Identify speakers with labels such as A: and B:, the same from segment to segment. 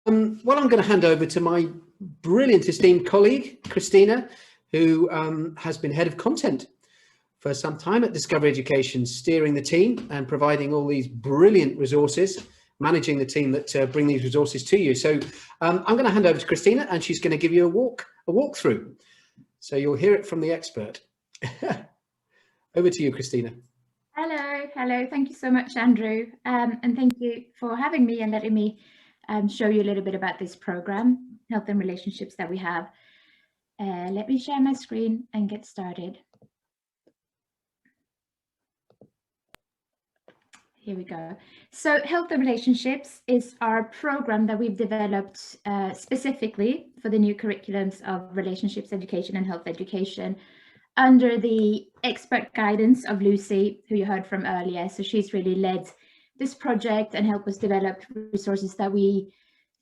A: Well, I'm going to hand over to my brilliant esteemed colleague, Christina, who has been head of content for some time at Discover Education, steering the team and providing all these brilliant resources, managing the team that bring these resources to you. So I'm going to hand over to Christina, and she's going to give you a walkthrough. So you'll hear it from the expert. Over to you, Christina.
B: Hello. Thank you so much, Andrew. And thank you for having me and letting me show you a little bit about this program, Health and Relationships, that we have. Let me share my screen and get started. Here we go. So Health and Relationships is our program that we've developed specifically for the new curriculums of relationships education and health education under the expert guidance of Lucy, who you heard from earlier. So she's really led this project and helped us develop resources that we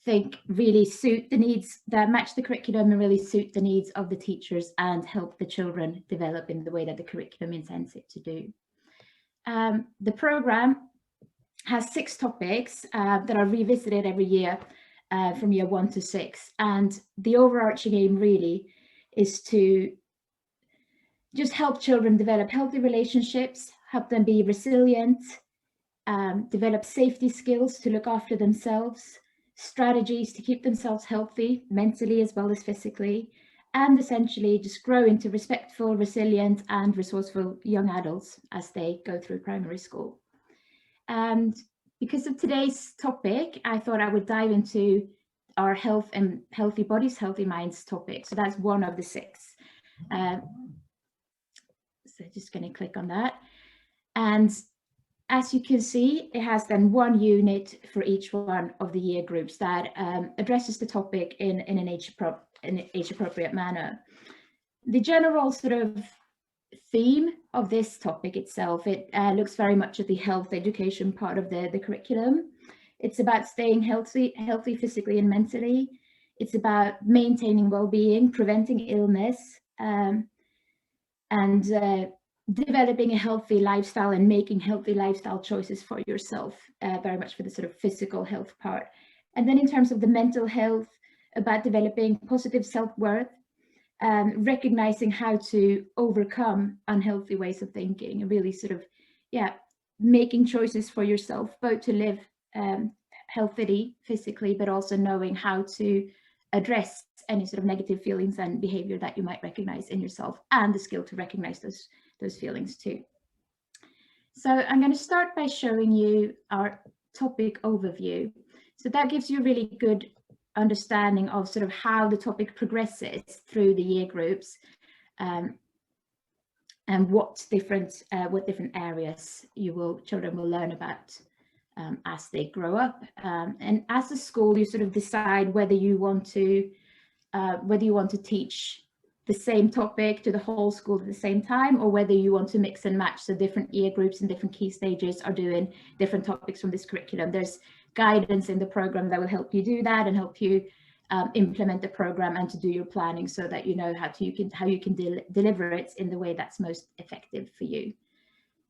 B: think really suit the needs, that match the curriculum and really suit the needs of the teachers and help the children develop in the way that the curriculum intends it to do. The program has 6 topics that are revisited every year from year 1 to 6. And the overarching aim really is to just help children develop healthy relationships, help them be resilient, develop safety skills to look after themselves, strategies to keep themselves healthy mentally as well as physically, and essentially just grow into respectful, resilient, and resourceful young adults as they go through primary school. And because of today's topic, I thought I would dive into our health and healthy bodies, healthy minds topic. So that's one of the 6. So just going to click on that. And as you can see, it has then 1 unit for each one of the year groups that addresses the topic in an age-appropriate manner. The general sort of theme of this topic itself, it looks very much at the health education part of the curriculum. It's about staying healthy physically and mentally. It's about maintaining well-being, preventing illness, and developing a healthy lifestyle and making healthy lifestyle choices for yourself, very much for the sort of physical health part. And then in terms of the mental health, about developing positive self-worth, recognizing how to overcome unhealthy ways of thinking and really sort of, making choices for yourself, both to live healthily physically, but also knowing how to address any sort of negative feelings and behavior that you might recognize in yourself, and the skill to recognize those feelings too. So I'm going to start by showing you our topic overview. So that gives you a really good understanding of sort of how the topic progresses through the year groups, and what different areas children will learn about as they grow up. And as a school, you sort of decide whether you want to teach the same topic to the whole school at the same time, or whether you want to mix and match. So different year groups and different key stages are doing different topics from this curriculum. There's guidance in the program that will help you do that and help you implement the program and to do your planning, so that you know how you can deliver it in the way that's most effective for you.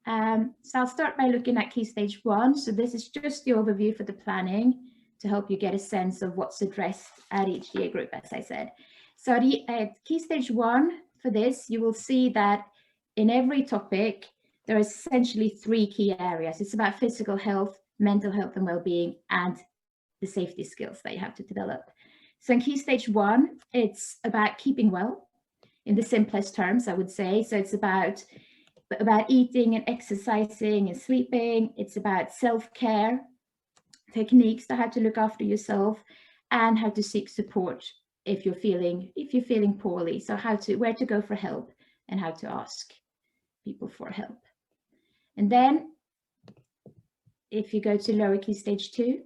B: So I'll start by looking at Key Stage 1. So this is just the overview for the planning to help you get a sense of what's addressed at each year group, as I said. So at Key Stage 1 for this, you will see that in every topic, there are essentially 3 key areas. It's about physical health, mental health and well-being, and the safety skills that you have to develop. So in Key Stage 1, it's about keeping well, in the simplest terms, I would say. So it's about eating and exercising and sleeping. It's about self-care techniques to how to look after yourself, and how to seek support if you're feeling poorly. So where to go for help and how to ask people for help. And then if you go to lower Key Stage 2,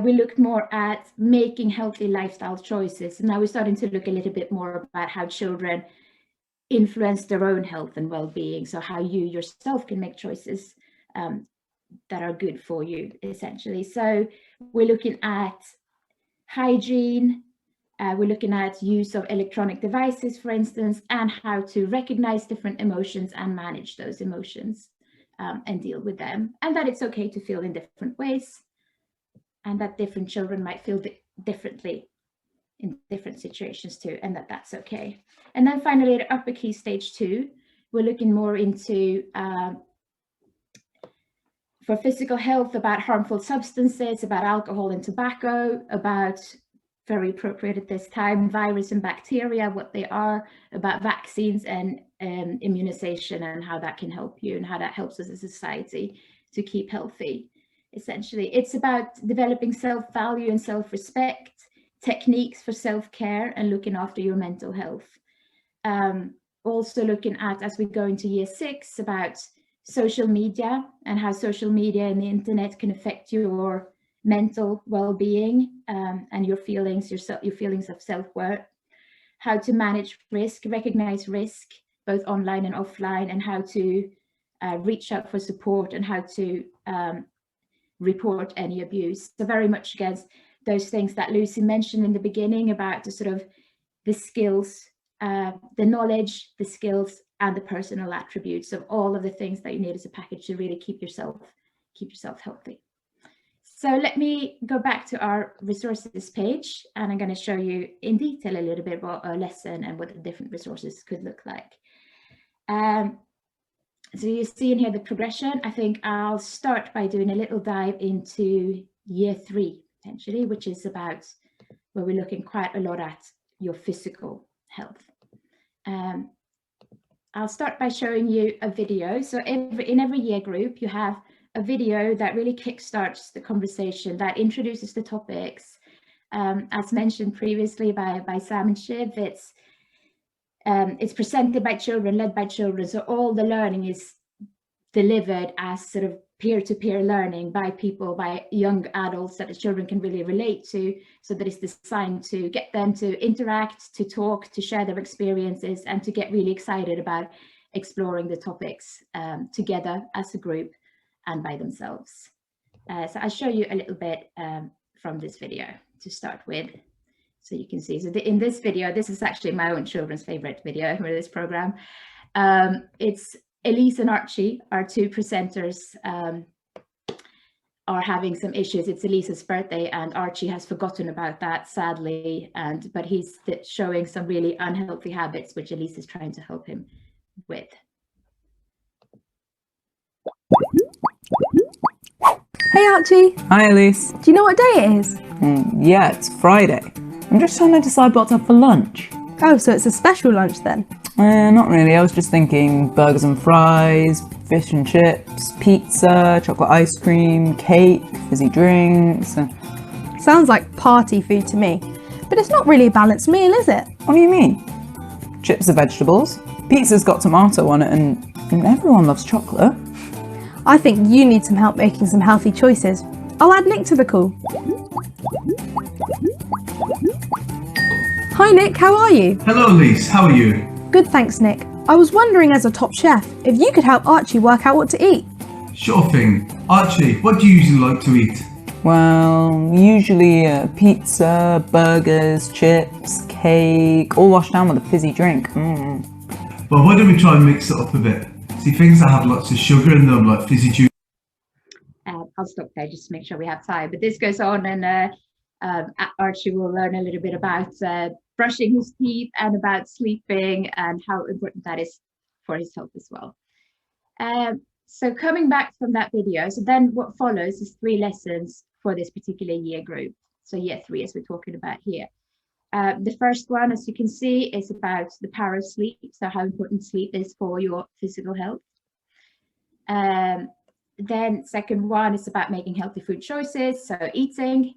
B: we looked more at making healthy lifestyle choices. And now we're starting to look a little bit more about how children influence their own health and well-being. So how you yourself can make choices that are good for you, essentially. So we're looking at hygiene, we're looking at use of electronic devices, for instance, and how to recognize different emotions and manage those emotions and deal with them, and that it's okay to feel in different ways. and that different children might feel differently in different situations too, and that's okay. And then finally, at upper key stage 2, we're looking more into for physical health, about harmful substances, about alcohol and tobacco, about, very appropriate at this time, virus and bacteria, what they are, about vaccines and immunization, and how that can help you and how that helps us as a society to keep healthy. Essentially, it's about developing self-value and self-respect, techniques for self-care and looking after your mental health. Also looking at, as we go into year 6, about social media and how social media and the internet can affect your mental well-being and your feelings of self-worth, how to manage risk, recognize risk, both online and offline, and how to reach out for support, and how to report any abuse. So very much against those things that Lucy mentioned in the beginning about the sort of the skills, the knowledge, the skills, and the personal attributes of all of the things that you need as a package to really keep yourself healthy. So let me go back to our resources page, and I'm going to show you in detail a little bit about our lesson and what the different resources could look like. So you see in here the progression. I think I'll start by doing a little dive into year 3, potentially, which is about where we're looking quite a lot at your physical health. I'll start by showing you a video. So in every year group, you have a video that really kickstarts the conversation, that introduces the topics. As mentioned previously by Sam and Shiv, it's presented by children, led by children. So all the learning is delivered as sort of peer-to-peer learning by people, by young adults that the children can really relate to, so that it's designed to get them to interact, to talk, to share their experiences, and to get really excited about exploring the topics together as a group and by themselves. So I'll show you a little bit from this video to start with, so you can see. So in this video, this is actually my own children's favorite video for this program. It's Elise and Archie, our 2 presenters, are having some issues. It's Elise's birthday, and Archie has forgotten about that, sadly, but he's showing some really unhealthy habits, which Elise is trying to help him with.
C: Hey Archie!
D: Hi Elise.
C: Do you know what day it is?
D: Yeah, it's Friday. I'm just trying to decide what to have for lunch.
C: Oh, so it's a special lunch then?
D: Not really, I was just thinking burgers and fries, fish and chips, pizza, chocolate ice cream, cake, fizzy drinks.
C: Sounds like party food to me. But it's not really a balanced meal, is it?
D: What do you mean? Chips are vegetables, pizza's got tomato on it, and everyone loves chocolate.
C: I think you need some help making some healthy choices. I'll add Nick to the call. Hi Nick, how are you?
E: Hello Elise, how are you?
C: Good, thanks Nick. I was wondering, as a top chef, if you could help Archie work out what to eat.
E: Sure thing. Archie, what do you usually like to eat?
D: Well, usually pizza, burgers, chips, cake, all washed down with a fizzy drink.
E: Well, why don't we try and mix it up a bit? See, things that have lots of sugar in them, like fizzy juice.
B: I'll stop there just to make sure we have time. But this goes on, and Archie will learn a little bit about brushing his teeth and about sleeping and how important that is for his health as well. So coming back from that video, so then what follows is 3 lessons for this particular year group. So year 3, as we're talking about here. The first one, as you can see, is about the power of sleep. So how important sleep is for your physical health. Then second one is about making healthy food choices, so eating.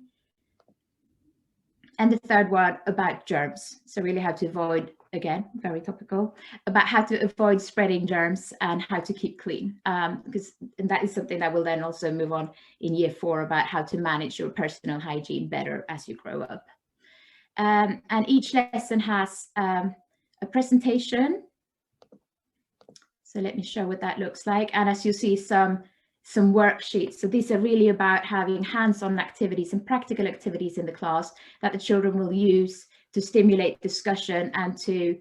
B: And the third one about germs. So really how to avoid, again, very topical, about how to avoid spreading germs and how to keep clean. And that is something that will then also move on in year 4 about how to manage your personal hygiene better as you grow up. And each lesson has a presentation. So let me show what that looks like. And as you see, some worksheets. So these are really about having hands-on activities and practical activities in the class that the children will use to stimulate discussion and to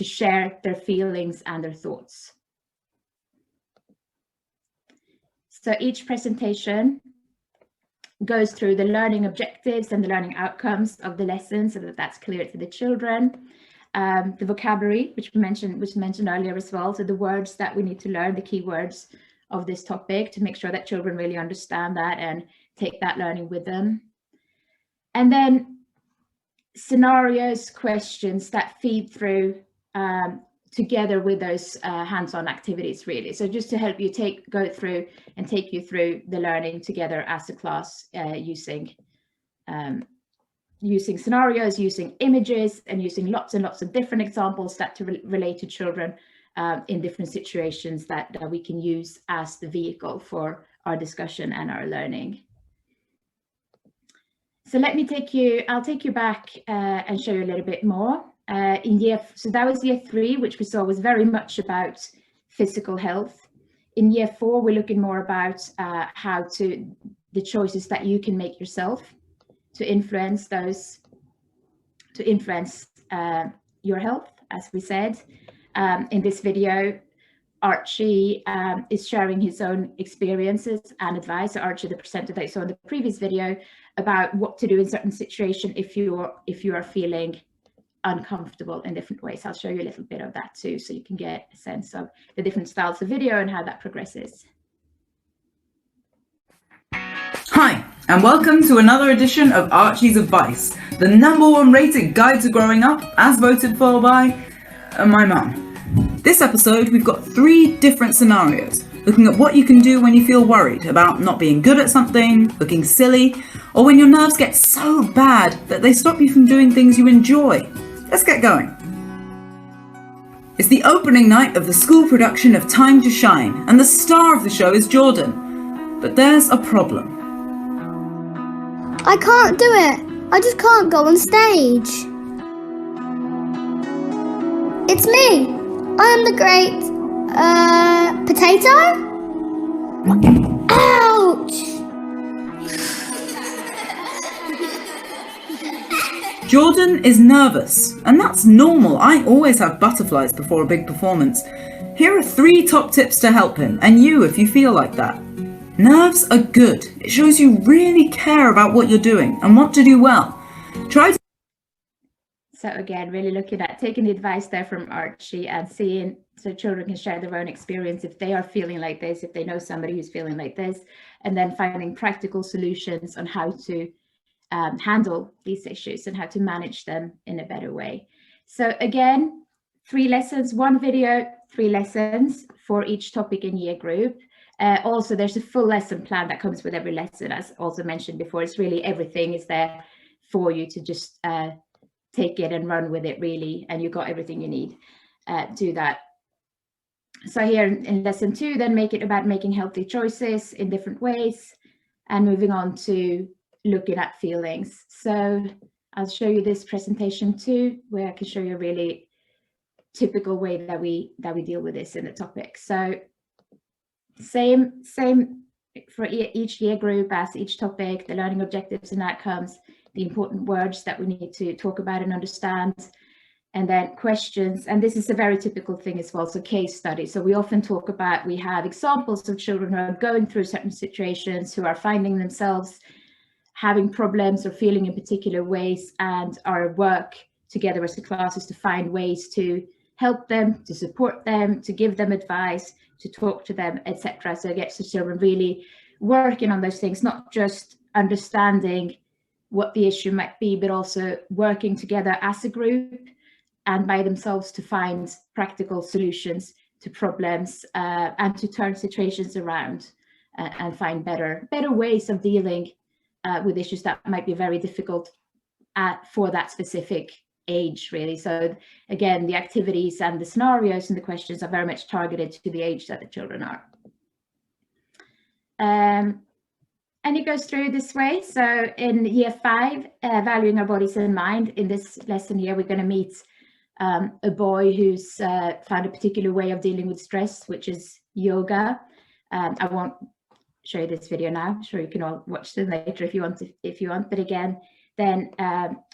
B: share their feelings and their thoughts. So each presentation goes through the learning objectives and the learning outcomes of the lesson so that that's clear to the children. The vocabulary, which was mentioned earlier as well, so the words that we need to learn, the key words of this topic, to make sure that children really understand that and take that learning with them. And then scenarios, questions that feed through together with those hands-on activities, really. So just to help you go through and take you through the learning together as a class, using scenarios, using images, and using lots and lots of different examples that relate to children in different situations that we can use as the vehicle for our discussion and our learning. So I'll take you back and show you a little bit more. So that was year 3, which we saw was very much about physical health. In year 4, we're looking more about the choices that you can make yourself to influence your health, as we said. In this video, Archie is sharing his own experiences and advice. So Archie, the presenter that you saw in the previous video, about what to do in certain situations if you are feeling uncomfortable in different ways. I'll show you a little bit of that too, so you can get a sense of the different styles of video and how that progresses.
D: Hi, and welcome to another edition of Archie's Advice, the #1 rated guide to growing up, as voted for by my mum. This episode, we've got 3 different scenarios, looking at what you can do when you feel worried about not being good at something, looking silly, or when your nerves get so bad that they stop you from doing things you enjoy. Let's get going. It's the opening night of the school production of Time to Shine, and the star of the show is Jordan. But there's a problem.
F: I can't do it. I just can't go on stage. It's me. I am the great potato. Ouch!
D: Jordan is nervous, and that's normal. I always have butterflies before a big performance. Here are 3 top tips to help him, and you if you feel like that. Nerves are good. It shows you really care about what you're doing and want to do well.
B: So again, really looking at taking the advice there from Archie and seeing, so children can share their own experience if they are feeling like this, if they know somebody who's feeling like this, and then finding practical solutions on how to handle these issues and how to manage them in a better way. So again, 3 lessons, 1 video, 3 lessons for each topic in year group. Also, there's a full lesson plan that comes with every lesson, as also mentioned before. It's really everything is there for you to just take it and run with it, really, and you got everything you need to do that. So here in lesson 2, then make it about making healthy choices in different ways, and moving on to looking at feelings. So I'll show you this presentation too, where I can show you a really typical way that we deal with this in the topic. So same for each year group as each topic, the learning objectives and outcomes, the important words that we need to talk about and understand, and then questions. And this is a very typical thing as well, so case studies. So we often talk about, we have examples of children who are going through certain situations, who are finding themselves having problems or feeling in particular ways, and our work together as a class is to find ways to help them, to support them, to give them advice, to talk to them, etc. So it gets the children really working on those things, not just understanding what the issue might be, but also working together as a group and by themselves to find practical solutions to problems and to turn situations around and find better ways of dealing with issues that might be very difficult for that specific age, really. So again, the activities and the scenarios and the questions are very much targeted to the age that the children are. And it goes through this way. So in year 5, valuing our bodies and mind, in this lesson here, we're going to meet a boy who's found a particular way of dealing with stress, which is yoga. I won't show you this video now. I'm sure you can all watch them later if you want. But again, then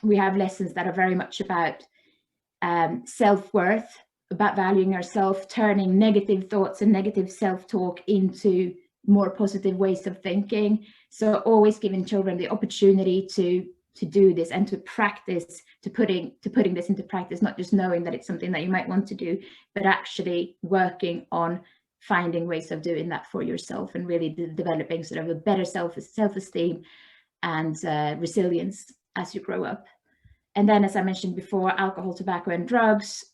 B: we have lessons that are very much about self-worth, about valuing ourselves, turning negative thoughts and negative self-talk into more positive ways of thinking. So always giving children the opportunity to do this and to practice, to putting this into practice, not just knowing that it's something that you might want to do, but actually working on finding ways of doing that for yourself and really developing sort of a better self-esteem and resilience as you grow up. And then, as I mentioned before, alcohol, tobacco and drugs,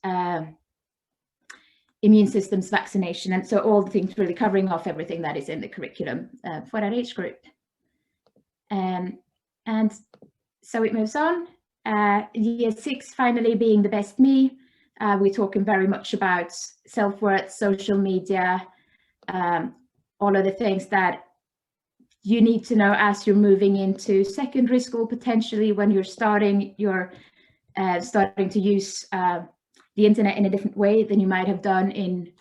B: immune systems, vaccination, and so all the things, really covering off everything that is in the curriculum for that age group. And so it moves on. Year 6 finally being the best me. We're talking very much about self-worth, social media, all of the things that you need to know as you're moving into secondary school, potentially when you're starting to use the internet in a different way than you might have done in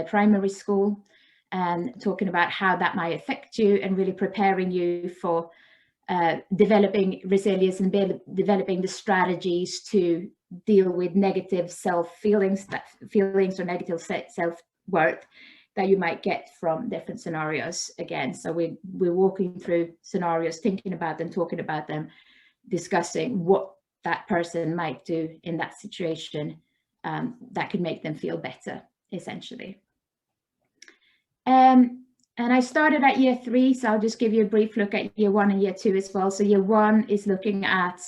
B: primary school, and talking about how that might affect you and really preparing you for developing resilience and developing the strategies to deal with negative feelings or negative self-worth that you might get from different scenarios again. So we're walking through scenarios, thinking about them, talking about them, discussing what that person might do in that situation that could make them feel better, essentially. And I started at year 3, so I'll just give you a brief look at year 1 and year 2 as well. So year 1 is looking at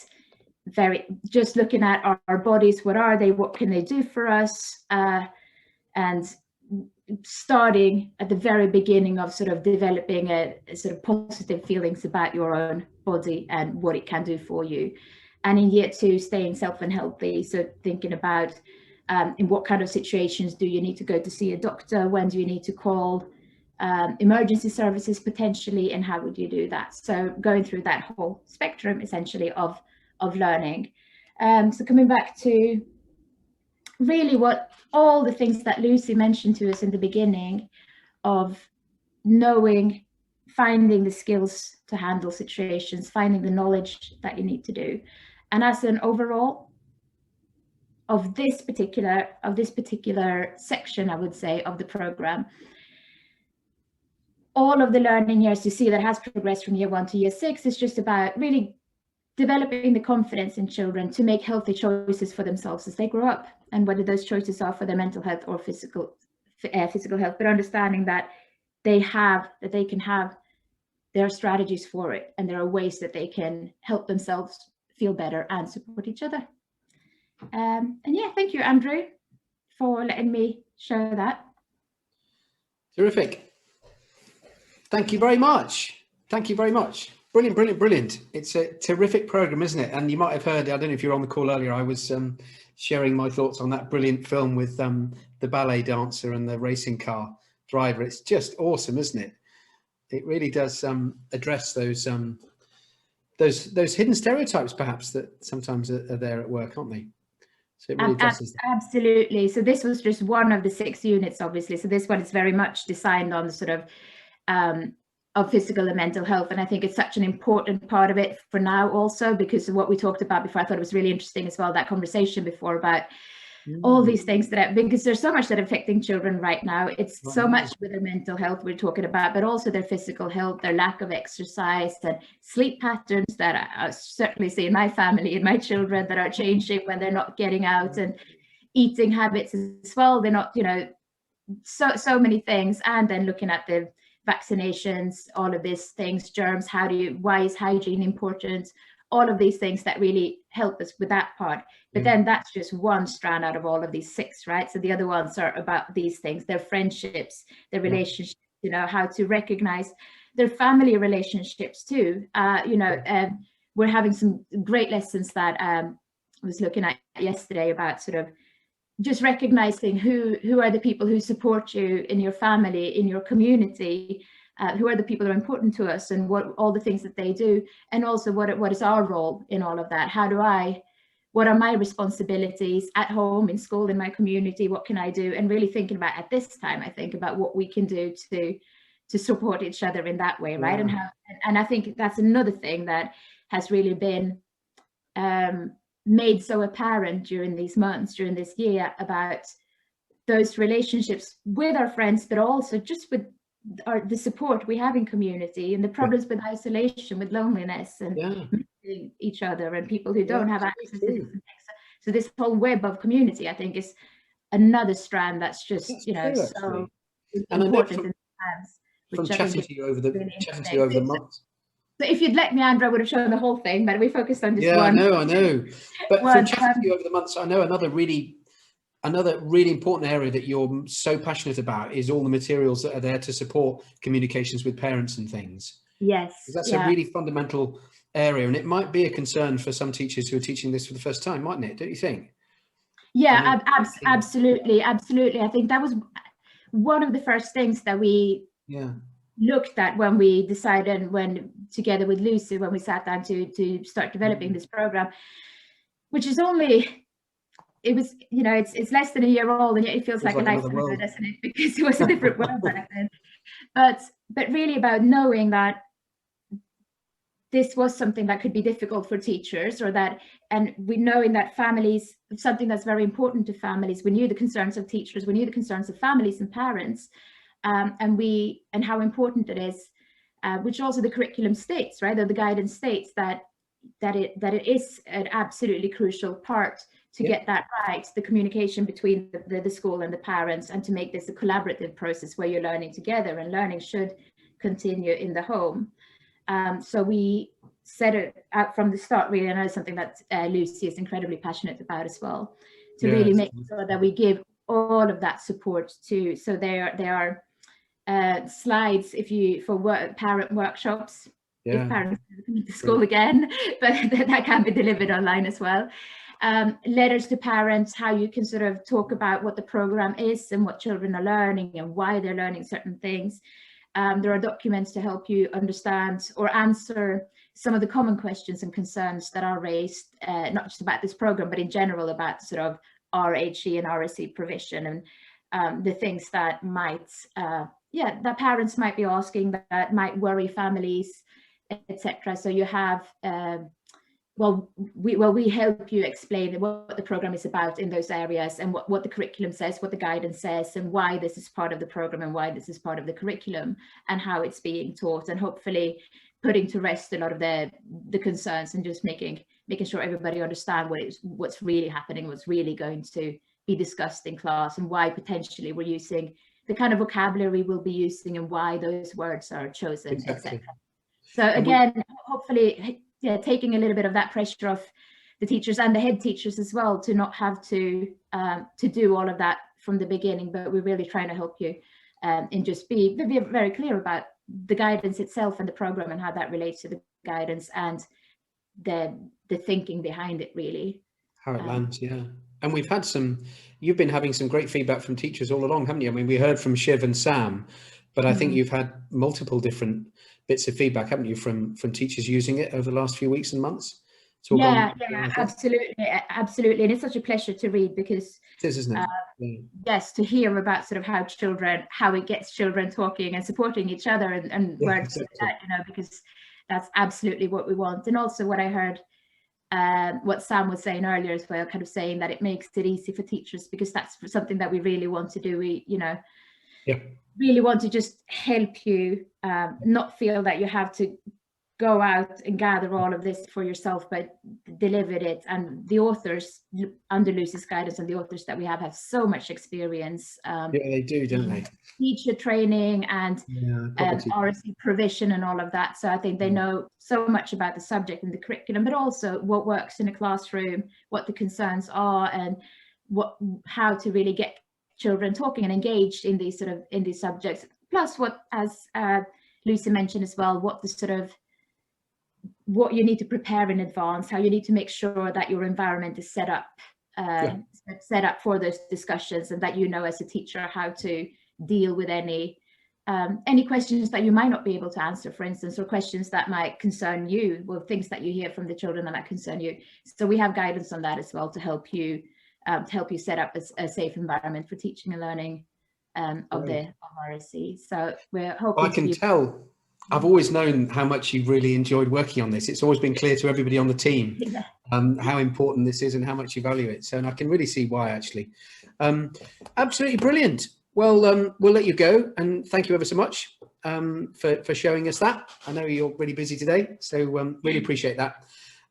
B: looking at our bodies. What are they? What can they do for us? And starting at the very beginning of sort of developing a sort of positive feelings about your own body and what it can do for you. And in year 2, staying self and healthy. So thinking about in what kind of situations do you need to go to see a doctor? When do you need to call emergency services potentially, and how would you do that? So going through that whole spectrum essentially of learning. So coming back to really what all the things that Lucy mentioned to us in the beginning of knowing, finding the skills to handle situations, finding the knowledge that you need to do. And as an overall of this particular section, I would say, of the program, all of the learning years you see that has progressed from year 1 to year 6 is just about really developing the confidence in children to make healthy choices for themselves as they grow up, and whether those choices are for their mental health or physical health, but understanding that they can have their strategies for it, and there are ways that they can help themselves feel better and support each other. And yeah, thank you, Andrew, for letting me share that.
A: Terrific. Thank you very much. Thank you very much. Brilliant, brilliant, brilliant. It's a terrific program, isn't it? And you might have heard, I don't know if you were on the call earlier, I was sharing my thoughts on that brilliant film with the ballet dancer and the racing car driver. It's just awesome, isn't it? It really does address those hidden stereotypes, perhaps, that sometimes are there at work, aren't they? So it really addresses that.
B: Absolutely. So this was just one of the 6 units, obviously. So this one is very much designed on the sort of physical and mental health, and I think it's such an important part of it for now also, because of what we talked about before. I thought it was really interesting as well, that conversation before about all these things because there's so much that are affecting children right now. It's so much with their mental health we're talking about, but also their physical health, their lack of exercise and sleep patterns that I certainly see in my family, in my children, that are changing when they're not getting out, and eating habits as well. They're not, so many things. And then looking at the vaccinations, all of these things, germs, why is hygiene important? All of these things that really help us with that part. But then that's just one strand out of all of these 6, right? So the other ones are about these things, their friendships, their relationships, how to recognize their family relationships too. We're having some great lessons that I was looking at yesterday about sort of just recognizing who are the people who support you in your family, in your community, who are the people who are important to us, and what all the things that they do, and also what is our role in all of that. What are my responsibilities at home, in school, in my community? What can I do? And really thinking about, at this time, I think about what we can do to support each other in that way, right? And I think that's another thing that has really been made so apparent during these months, during this year, about those relationships with our friends, but also just with the support we have in community, and the problems with isolation, with loneliness, and missing each other, and people who don't have access to different things. So this whole web of community, I think, is another strand that's just so
A: and
B: important
A: I know
B: in times.
A: From chatting to you over the months.
B: So if you'd let me, Andrew, I would have shown the whole thing, but we focused on just one.
A: I know. But from chatting to you over the months, I know another really important area that you're so passionate about is all the materials that are there to support communications with parents and things.
B: Yes.
A: That's a really fundamental area, and it might be a concern for some teachers who are teaching this for the first time, mightn't it? Don't you think?
B: Yeah, absolutely. I think that was one of the first things that we looked at when we decided, together with Lucy, when we sat down to start developing this program, which is only, it's less than a year old, and yet it feels like a lifetime ago, doesn't it? Because it was a different world back then. But really about knowing that this was something that could be difficult for teachers, and we know in that families, something that's very important to families, we knew the concerns of teachers, we knew the concerns of families and parents, and how important it is, which also the curriculum states, right, or the guidance states that it is an absolutely crucial part to get that right, the communication between the school and the parents, and to make this a collaborative process where you're learning together, and learning should continue in the home. So we set it out from the start, really, and it's something that Lucy is incredibly passionate about as well, to really make sure that we give all of that support to. So there are slides for parent workshops, if parents come to school again, but that can be delivered online as well. Letters to parents, how you can sort of talk about what the program is and what children are learning and why they're learning certain things. There are documents to help you understand or answer some of the common questions and concerns that are raised, not just about this program, but in general about sort of RHE and RSE provision, and the things that might, that parents might be asking, that might worry families, etc. So you have, we help you explain what the program is about in those areas, and what the curriculum says, what the guidance says, and why this is part of the program and why this is part of the curriculum, and how it's being taught, and hopefully putting to rest a lot of the concerns, and just making sure everybody understand what's really happening, what's really going to be discussed in class, and why potentially we're using the kind of vocabulary we'll be using, and why those words are chosen, etc. So again, hopefully, taking a little bit of that pressure off the teachers and the head teachers as well, to not have to do all of that from the beginning, but we're really trying to help you and just be very clear about the guidance itself and the program, and how that relates to the guidance and the thinking behind it, really.
A: How it lands, And you've been having some great feedback from teachers all along, haven't you? I mean, we heard from Shiv and Sam, but I think you've had multiple different bits of feedback, haven't you, from teachers using it over the last few weeks and months? Absolutely. And it's such a pleasure to read, because it is, isn't it?
B: Yes, to hear about sort of how it gets children talking and supporting each other, and words like that, because that's absolutely what we want. And also what I heard, what Sam was saying earlier as well, kind of saying that it makes it easy for teachers, because that's something that we really want to do. We, really want to just help you not feel that you have to go out and gather all of this for yourself, but deliver it. And the authors under Lucy's guidance, and the authors that we have so much experience.
A: They do, don't they?
B: Teacher training and RSE provision and all of that. So I think they know so much about the subject and the curriculum, but also what works in a classroom, what the concerns are, and how to really get children talking and engaged in these subjects. Plus, what, as Lucy mentioned as well, what you need to prepare in advance, how you need to make sure that your environment is set up for those discussions, and that as a teacher how to deal with any questions that you might not be able to answer, for instance, or questions that might concern you, or things that you hear from the children that might concern you. So we have guidance on that as well, to help you set up a safe environment for teaching and learning of RSE. So we're hoping.
A: I can tell. I've always known how much you've really enjoyed working on this. It's always been clear to everybody on the team how important this is and how much you value it. So, and I can really see why, actually. Absolutely brilliant. Well, we'll let you go, and thank you ever so much for showing us that. I know you're really busy today, so really appreciate that.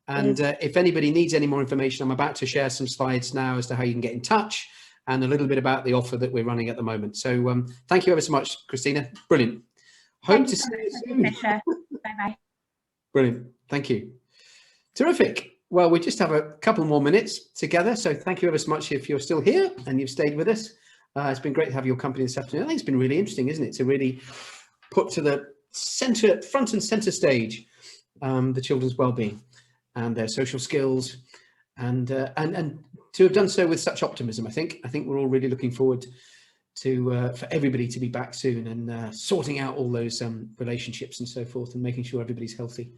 A: And if anybody needs any more information, I'm about to share some slides now as to how you can get in touch and a little bit about the offer that we're running at the moment. So thank you ever so much, Christina. Brilliant. Hope to see you soon.
B: Bye-bye.
A: Brilliant. Thank you. Terrific. Well, we just have a couple more minutes together. So thank you ever so much if you're still here and you've stayed with us. It's been great to have your company this afternoon. I think it's been really interesting, isn't it? To really put to the front and center stage, the children's well-being and their social skills, and to have done so with such optimism. I think we're all really looking forward to for everybody to be back soon and sorting out all those relationships and so forth, and making sure everybody's healthy.